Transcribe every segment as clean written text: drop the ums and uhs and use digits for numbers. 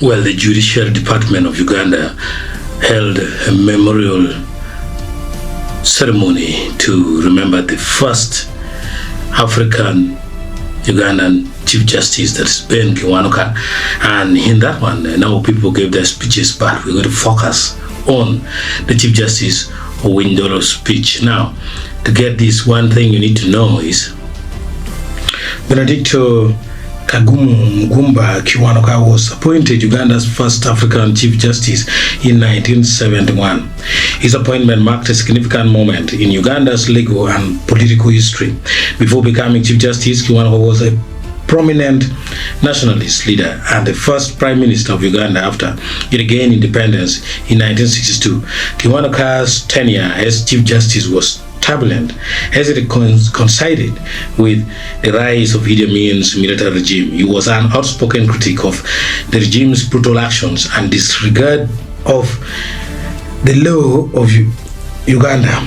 Well, the Judicial Department of Uganda held a memorial ceremony to remember the first African Ugandan Chief Justice, that's Ben Kiwanuka. And in that one, now people gave their speeches, but we're going to focus on the Chief Justice Owiny Dollo's speech. Now, to get this, one thing you need to know is Benedicto Kagumu Mugumba Kiwanuka was appointed Uganda's first African Chief Justice in 1971. His appointment marked a significant moment in Uganda's legal and political history. Before becoming Chief Justice, Kiwanuka was a prominent nationalist leader and the first Prime Minister of Uganda after it gained independence in 1962. Kiwanuka's tenure as Chief Justice was turbulent as it coincided with the rise of Idi Amin's military regime. He was an outspoken critic of the regime's brutal actions and disregard of the law of Uganda.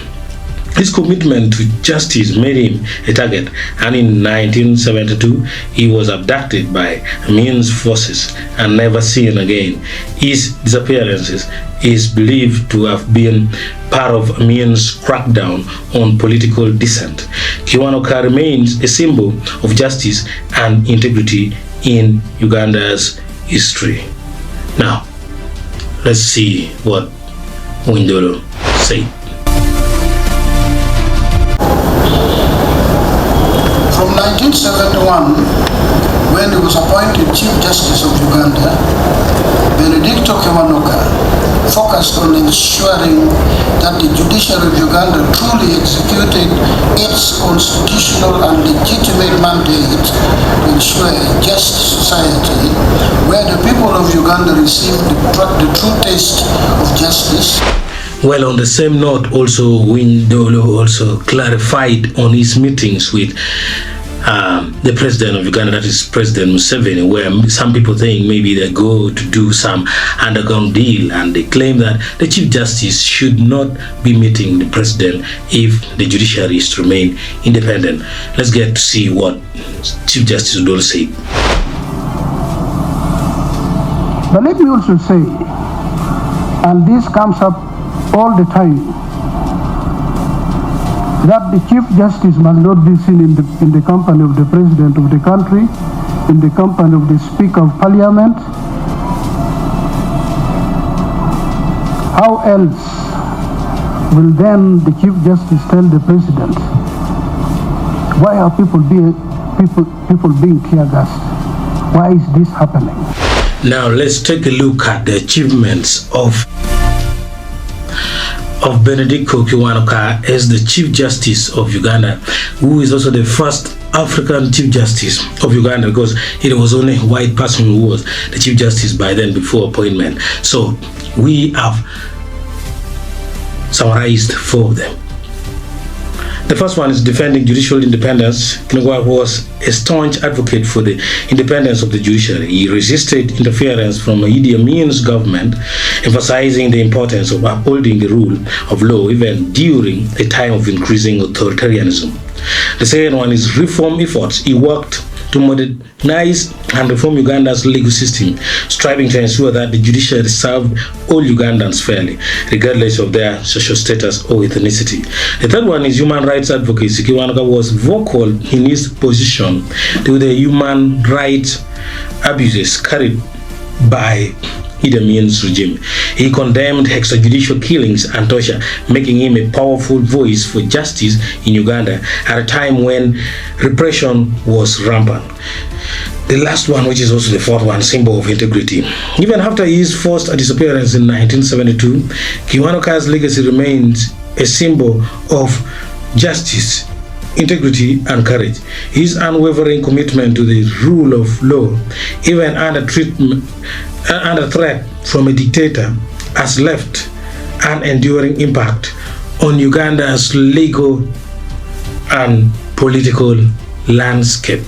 His commitment to justice made him a target, and in 1972 he was abducted by Amin's forces and never seen again. His disappearances is believed to have been part of Amin's crackdown on political dissent. Kiwanuka remains a symbol of justice and integrity in Uganda's history. Now, let's see what Owiny Dollo said. From 1971, when he was appointed Chief Justice of Uganda, Benedicto Kiwanuka focused on ensuring that the judiciary of Uganda truly executed its constitutional and legitimate mandate to ensure a just society where the people of Uganda receive the true taste of justice. Well, on the same note, also Owiny Dollo also clarified on his meetings with the president of Uganda, that is President Museveni, where some people think maybe they go to do some underground deal, and they claim that the Chief Justice should not be meeting the president if the judiciary is to remain independent. Let's get to see what Chief Justice Dollo said. But let me also say, and this comes up all the time, that the Chief Justice must not be seen in the company of the President of the country, in the company of the Speaker of Parliament. How else will then the Chief Justice tell the President, why are people being tear gassed? Why is this happening? Now let's take a look at the achievements of Benedicto Kiwanuka as the Chief Justice of Uganda, who is also the first African Chief Justice of Uganda, because it was only a white person who was the Chief Justice by then before appointment. So we have summarized 4 of them. The first one is defending judicial independence. Kiwanuka was a staunch advocate for the independence of the judiciary. He resisted interference from Idi Amin's government, emphasizing the importance of upholding the rule of law even during a time of increasing authoritarianism. The second one is reform efforts. He worked to modernize and reform Uganda's legal system, striving to ensure that the judiciary served all Ugandans fairly, regardless of their social status or ethnicity. The third one is human rights advocacy. Kiwanuka was vocal in his position to the human rights abuses carried by Idi Amin's regime. He condemned extrajudicial killings and torture, making him a powerful voice for justice in Uganda at a time when repression was rampant. The last one, which is also the fourth one, symbol of integrity. Even after his forced disappearance in 1972, Kiwanuka's legacy remains a symbol of justice, integrity, and courage. His unwavering commitment to the rule of law, even under threat from a dictator, has left an enduring impact on Uganda's legal and political landscape.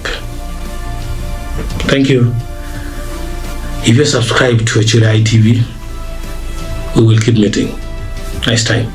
Thank you. If you subscribe to Acholi TV, we will keep meeting. Nice time.